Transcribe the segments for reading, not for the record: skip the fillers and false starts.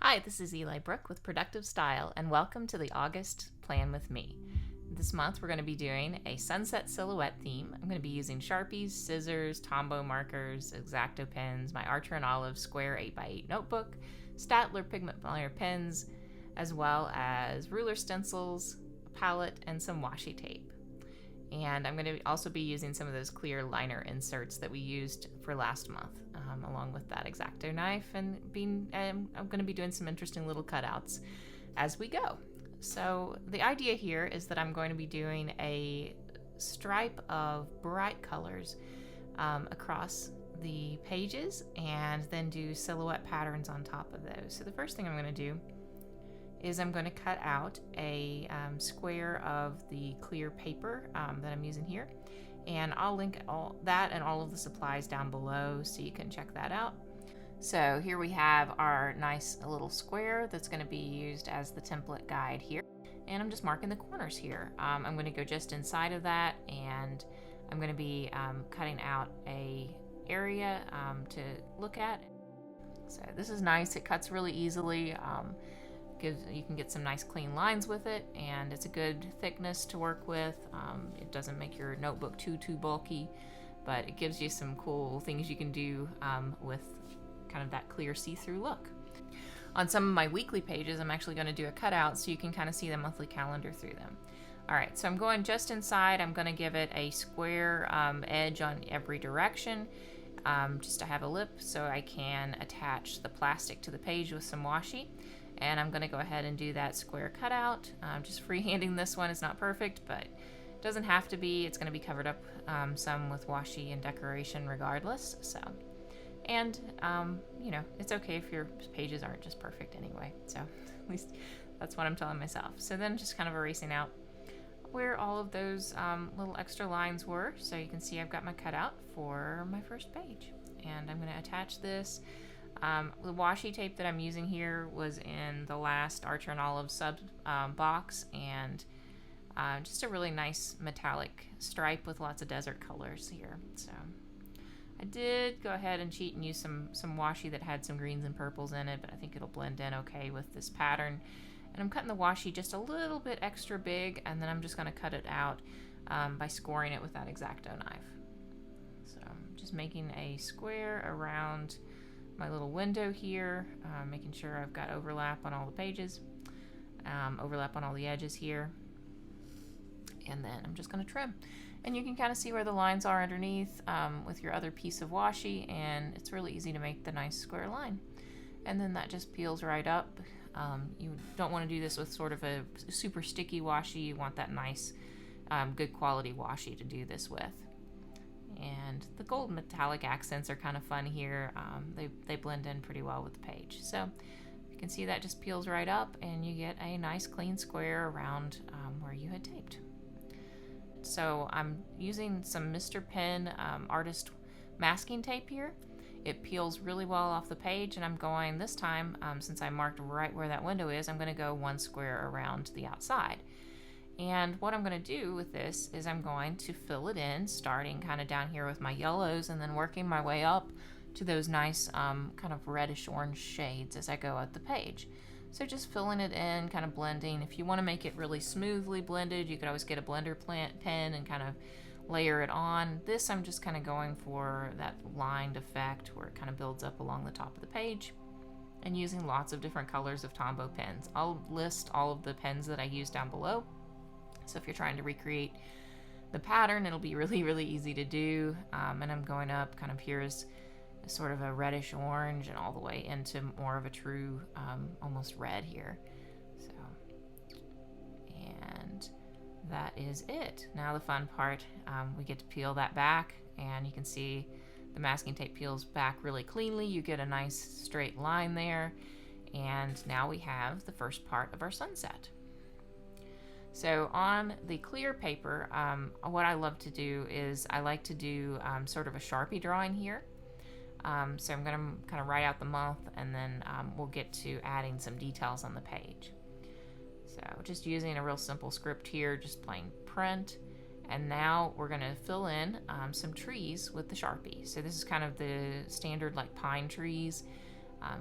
Hi, this is Eli Brooke with Productive Style, and welcome to the August Plan with Me. This month we're going to be doing a sunset silhouette theme. I'm going to be using Sharpies, scissors, Tombow markers, X-Acto pens, my Archer and Olive square 8x8 notebook, Staedtler pigment liner pens, as well as ruler stencils, a palette, and some washi tape. And I'm going to also be using some of those clear liner inserts that we used for last month, along with that X-Acto knife, and I'm going to be doing some interesting little cutouts as we go. So the idea here is that I'm going to be doing a stripe of bright colors across the pages, and then do silhouette patterns on top of those. So the first thing I'm going to do is I'm going to cut out a square of the clear paper that I'm using here, and I'll link all that and all of the supplies down below so you can check that out. So here we have our nice little square that's going to be used as the template guide here, and I'm just marking the corners here. I'm going to go just inside of that, and I'm going to be cutting out a area to look at. So this is nice, it cuts really easily. You can get some nice clean lines with it, and it's a good thickness to work with. It doesn't make your notebook too bulky, but it gives you some cool things you can do with kind of that clear see-through look. On some of my weekly pages, I'm actually going to do a cutout so you can kind of see the monthly calendar through them. Alright, so I'm going just inside. I'm going to give it a square edge on every direction, just to have a lip so I can attach the plastic to the page with some washi. And I'm going to go ahead and do that square cutout. Just freehanding this one is not perfect, but it doesn't have to be. It's going to be covered up some with washi and decoration regardless. So, and you know, it's okay if your pages aren't just perfect anyway. So at least that's what I'm telling myself. So then just kind of erasing out where all of those little extra lines were. So you can see I've got my cutout for my first page. And I'm going to attach this. The washi tape that I'm using here was in the last Archer and Olive sub box, and just a really nice metallic stripe with lots of desert colors here. So I did go ahead and cheat and use some washi that had some greens and purples in it, but I think it'll blend in okay with this pattern. And I'm cutting the washi just a little bit extra big, and then I'm just going to cut it out by scoring it with that X-Acto knife. So I'm just making a square around my little window here, making sure I've got overlap on all the pages, overlap on all the edges here, and then I'm just going to trim. And you can kind of see where the lines are underneath with your other piece of washi, and it's really easy to make the nice square line. And then that just peels right up. You don't want to do this with sort of a super sticky washi. You want that nice, good quality washi to do this with. And the gold metallic accents are kind of fun here. They blend in pretty well with the page. So you can see that just peels right up, and you get a nice clean square around where you had taped. So I'm using some Mr. Pen artist masking tape here. It peels really well off the page, and I'm going this time, since I marked right where that window is, I'm going to go one square around the outside. And what I'm going to do with this is I'm going to fill it in, starting kind of down here with my yellows, and then working my way up to those nice kind of reddish orange shades as I go up the page. So just filling it in, kind of blending. If you want to make it really smoothly blended, you could always get a blender pen and kind of layer it on. This I'm just kind of going for that lined effect where it kind of builds up along the top of the page, and using lots of different colors of Tombow pens. I'll list all of the pens that I use down below. So if you're trying to recreate the pattern, it'll be really easy to do. And I'm going up kind of here's sort of a reddish orange and all the way into more of a true almost red here. So, and that is it. Now the fun part, we get to peel that back, and you can see the masking tape peels back really cleanly. You get a nice straight line there, and now we have the first part of our sunset. So on the clear paper, what I love to do is I like to do sort of a Sharpie drawing here. So I'm going to kind of write out the month, and then we'll get to adding some details on the page. So just using a real simple script here, just plain print. And now we're going to fill in some trees with the Sharpie. So this is kind of the standard like pine trees.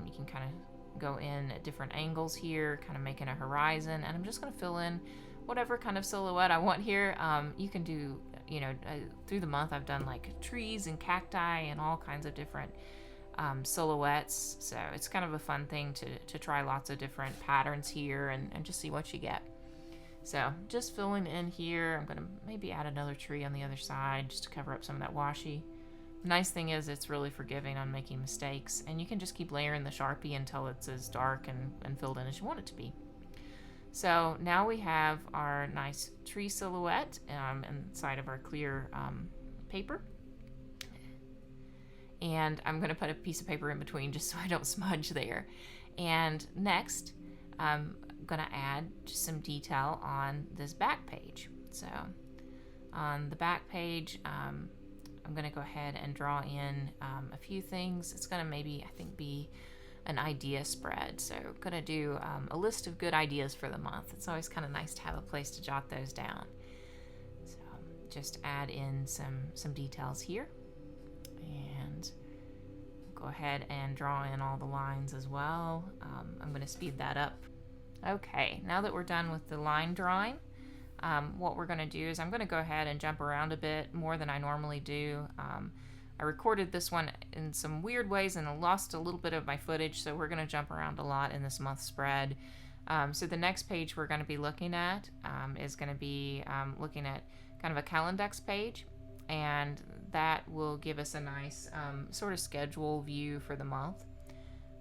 You can kind of go in at different angles here, kind of making a horizon, and I'm just going to fill in whatever kind of silhouette I want here. You can do, through the month I've done like trees and cacti and all kinds of different silhouettes, so it's kind of a fun thing to try lots of different patterns here and just see what you get. So just filling in here. I'm going to maybe add another tree on the other side just to cover up some of that washi. The nice thing is it's really forgiving on making mistakes, and you can just keep layering the Sharpie until it's as dark and filled in as you want it to be. So now we have our nice tree silhouette inside of our clear paper. And I'm going to put a piece of paper in between just so I don't smudge there. And next, I'm going to add just some detail on this back page. So on the back page, I'm going to go ahead and draw in a few things. It's going to maybe, I think, be an idea spread. So I'm going to do a list of good ideas for the month. It's always kind of nice to have a place to jot those down. So just add in some details here. And go ahead and draw in all the lines as well. I'm going to speed that up. Okay, now that we're done with the line drawing, what we're going to do is I'm going to go ahead and jump around a bit more than I normally do. I recorded this one in some weird ways and I lost a little bit of my footage, so we're going to jump around a lot in this month spread. So the next page we're going to be looking at is going to be looking at kind of a Calendex page, and that will give us a nice sort of schedule view for the month.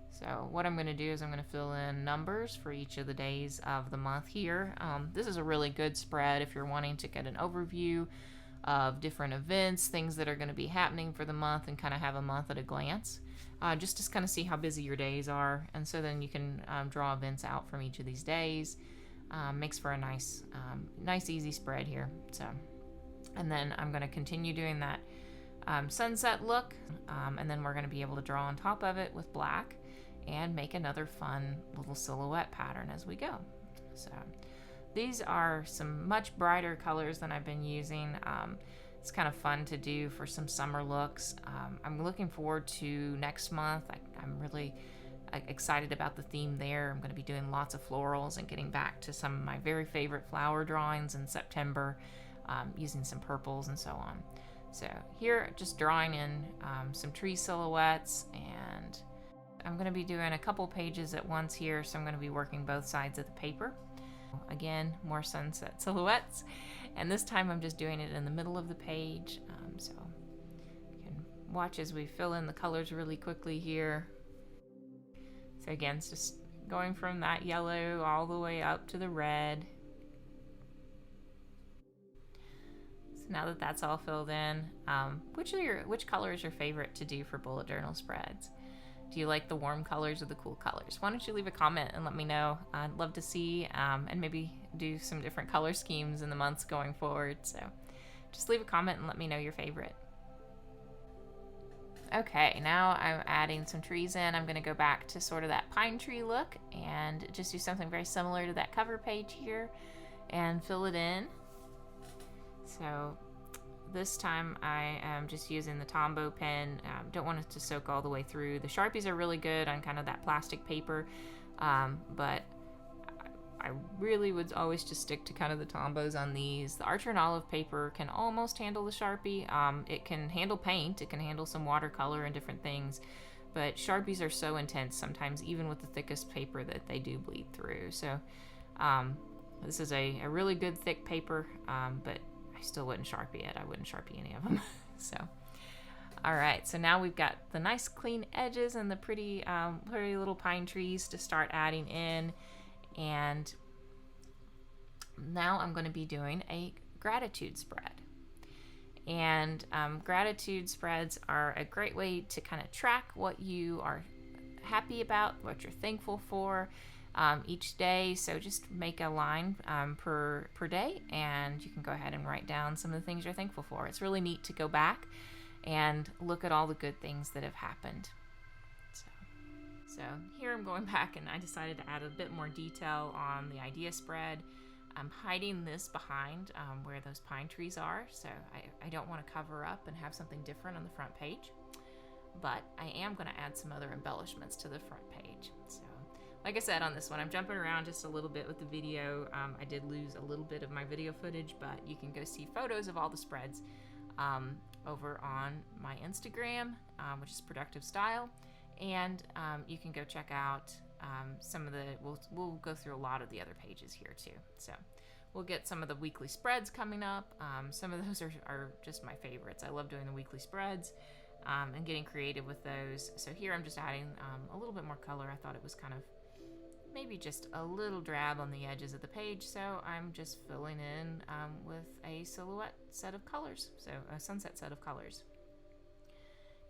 So what I'm going to do is I'm going to fill in numbers for each of the days of the month here. This is a really good spread if you're wanting to get an overview of different events, things that are going to be happening for the month, and kind of have a month at a glance, just to kind of see how busy your days are. And so then you can draw events out from each of these days. Makes for a nice easy spread here. So, and then I'm going to continue doing that sunset look, and then we're going to be able to draw on top of it with black and make another fun little silhouette pattern as we go. So these are some much brighter colors than I've been using. It's kind of fun to do for some summer looks. I'm looking forward to next month. I'm really excited about the theme there. I'm going to be doing lots of florals and getting back to some of my very favorite flower drawings in September, using some purples and so on. So here, just drawing in some tree silhouettes, and I'm going to be doing a couple pages at once here, so I'm going to be working both sides of the paper. Again, more sunset silhouettes, and this time I'm just doing it in the middle of the page, so you can watch as we fill in the colors really quickly here. So again, it's just going from that yellow all the way up to the red. So now that that's all filled in, which color is your favorite to do for bullet journal spreads? Do you like the warm colors or the cool colors? Why don't you leave a comment and let me know. I'd love to see, and maybe do some different color schemes in the months going forward. So just leave a comment and let me know your favorite. Okay, now I'm adding some trees in. I'm going to go back to sort of that pine tree look and just do something very similar to that cover page here and fill it in. So this time I am just using the Tombow pen. Don't want it to soak all the way through. The Sharpies are really good on kind of that plastic paper, but I really would always just stick to kind of the Tombows on these. The Archer and Olive paper can almost handle the Sharpie. It can handle paint, it can handle some watercolor and different things, but Sharpies are so intense sometimes, even with the thickest paper, that they do bleed through. So this is a really good thick paper, but I still wouldn't Sharpie it. I wouldn't Sharpie any of them. So, all right. So now we've got the nice clean edges and the pretty little pine trees to start adding in. And now I'm going to be doing a gratitude spread. And gratitude spreads are a great way to kind of track what you are happy about, what you're thankful for, each day. So just make a line per day, and you can go ahead and write down some of the things you're thankful for. It's really neat to go back and look at all the good things that have happened. So here I'm going back, and I decided to add a bit more detail on the idea spread. I'm hiding this behind where those pine trees are, so I don't want to cover up and have something different on the front page, but I am going to add some other embellishments to the front page. So like I said on this one, I'm jumping around just a little bit with the video. I did lose a little bit of my video footage, but you can go see photos of all the spreads over on my Instagram, which is Productive Style, and you can go check out some of the, we'll go through a lot of the other pages here too. So we'll get some of the weekly spreads coming up. Some of those are just my favorites. I love doing the weekly spreads and getting creative with those. So here I'm just adding a little bit more color. I thought it was kind of maybe just a little drab on the edges of the page, so I'm just filling in with a silhouette set of colors, so a sunset set of colors,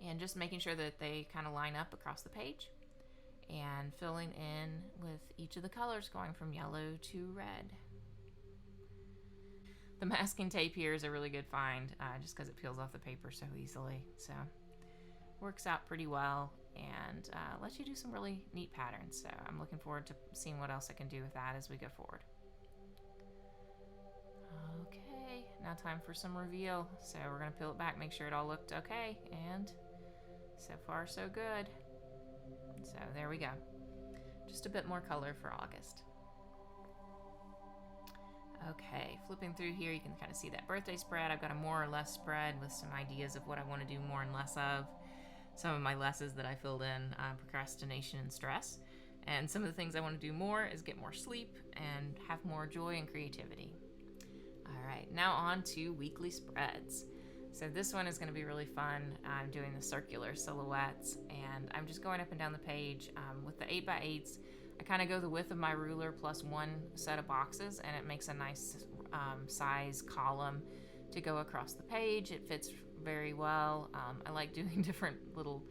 and just making sure that they kind of line up across the page, and filling in with each of the colors going from yellow to red. The masking tape here is a really good find, just because it peels off the paper so easily, so works out pretty well, and lets you do some really neat patterns. So I'm looking forward to seeing what else I can do with that as we go forward. Okay, now time for some reveal. So we're gonna peel it back, make sure it all looked okay, and so far so good. So there we go. Just a bit more color for August. Okay, flipping through here, you can kind of see that birthday spread. I've got a more or less spread with some ideas of what I want to do more and less of. Some of my lesses that I filled in, procrastination and stress. And some of the things I want to do more is get more sleep and have more joy and creativity. All right, now on to weekly spreads. So this one is going to be really fun. I'm doing the circular silhouettes, and I'm just going up and down the page with the 8x8s. I kind of go the width of my ruler plus one set of boxes, and it makes a nice size column to go across the page. It fits very well. I like doing different little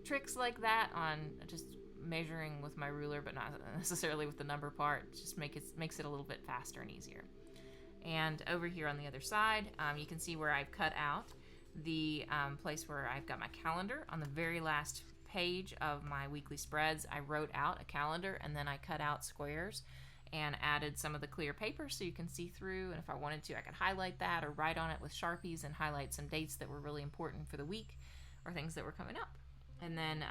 tricks like that on just measuring with my ruler, but not necessarily with the number part. It just makes it a little bit faster and easier. And over here on the other side, you can see where I've cut out the place where I've got my calendar. On the very last page of my weekly spreads, I wrote out a calendar, and then I cut out squares and added some of the clear paper so you can see through, and if I wanted to, I could highlight that or write on it with Sharpies and highlight some dates that were really important for the week or things that were coming up. And then,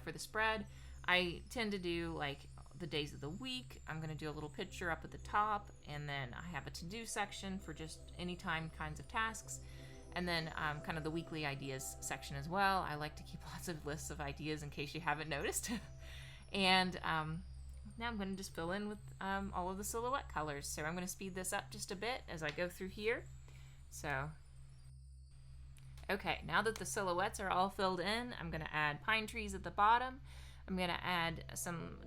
for the spread, I tend to do like the days of the week. I'm going to do a little picture up at the top, and then I have a to-do section for just anytime kinds of tasks, and then kind of the weekly ideas section as well. I like to keep lots of lists of ideas in case you haven't noticed. And now I'm going to just fill in with all of the silhouette colors. So I'm going to speed this up just a bit as I go through here. So, okay, now that the silhouettes are all filled in, I'm going to add pine trees at the bottom. I'm going to add some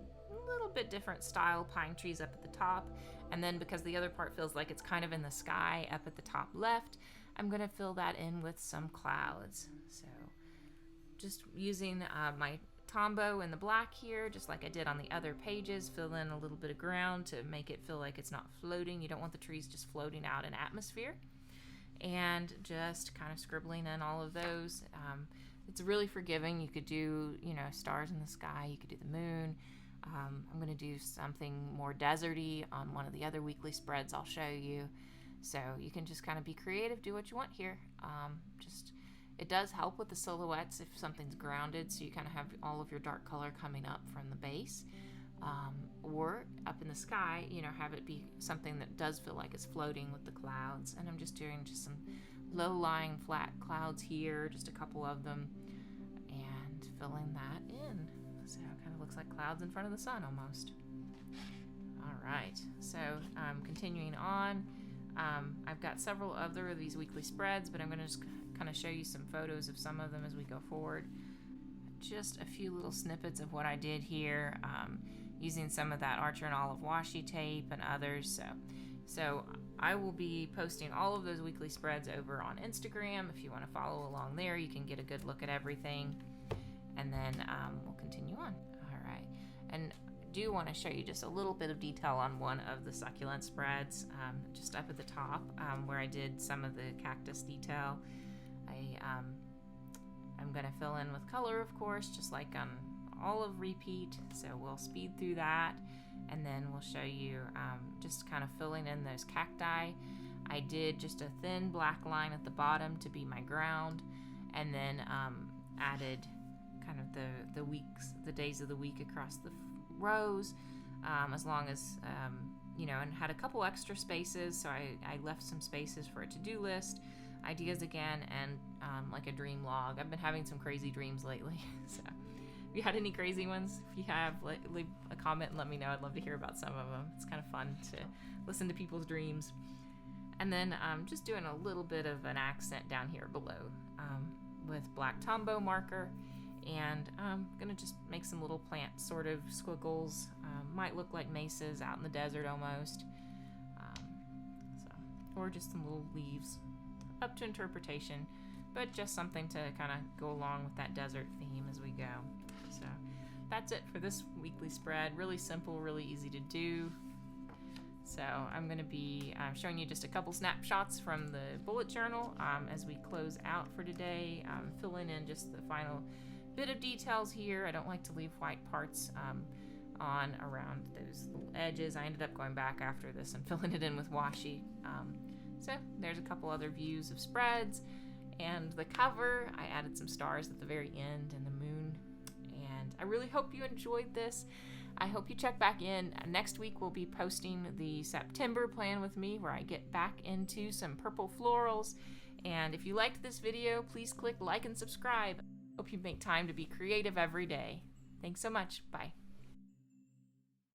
little bit different style pine trees up at the top. And then because the other part feels like it's kind of in the sky up at the top left, I'm going to fill that in with some clouds. So just using my Tombow in the black here, just like I did on the other pages, fill in a little bit of ground to make it feel like it's not floating. You don't want the trees just floating out in atmosphere. And just kind of scribbling in all of those. It's really forgiving. You could do, stars in the sky. You could do the moon. I'm going to do something more deserty on one of the other weekly spreads I'll show you. So you can just kind of be creative, do what you want here. It does help with the silhouettes if something's grounded, so you kind of have all of your dark color coming up from the base. Or up in the sky, have it be something that does feel like it's floating with the clouds. And I'm just doing just some low-lying flat clouds here, just a couple of them, and filling that in. So it kind of looks like clouds in front of the sun almost. All right, so continuing on. I've got several other of these weekly spreads, but I'm going to just kind of show you some photos of some of them as we go forward. Just a few little snippets of what I did here, using some of that Archer and Olive washi tape and others. So I will be posting all of those weekly spreads over on Instagram. If you want to follow along there, you can get a good look at everything, and then we'll continue on. All right, and do want to show you just a little bit of detail on one of the succulent spreads, just up at the top where I did some of the cactus detail. I'm going to fill in with color, of course, just like on all of Repeat, so we'll speed through that, and then we'll show you just kind of filling in those cacti. I did just a thin black line at the bottom to be my ground, and then added kind of the days of the week across the rows, as long as, you know, and had a couple extra spaces, so I left some spaces for a to-do list, ideas again, and like a dream log. I've been having some crazy dreams lately, so if you had any crazy ones, if you have, leave a comment and let me know. I'd love to hear about some of them. It's kind of fun to listen to people's dreams. And then just doing a little bit of an accent down here below with black Tombow marker, and I'm gonna just make some little plant sort of squiggles. Might look like mesas out in the desert almost, or just some little leaves, up to interpretation, but just something to kind of go along with that desert theme as we go. So that's it for this weekly spread. Really simple, really easy to do. So I'm going to be showing you just a couple snapshots from the bullet journal as we close out for today, filling in just the final bit of details here. I don't like to leave white parts on around those little edges. I ended up going back after this and filling it in with washi. So there's a couple other views of spreads, and the cover, I added some stars at the very end and the moon. And I really hope you enjoyed this. I hope you check back in. Next week we'll be posting the September plan with me, where I get back into some purple florals. And if you liked this video, please click like and subscribe. Hope you make time to be creative every day. Thanks so much. Bye.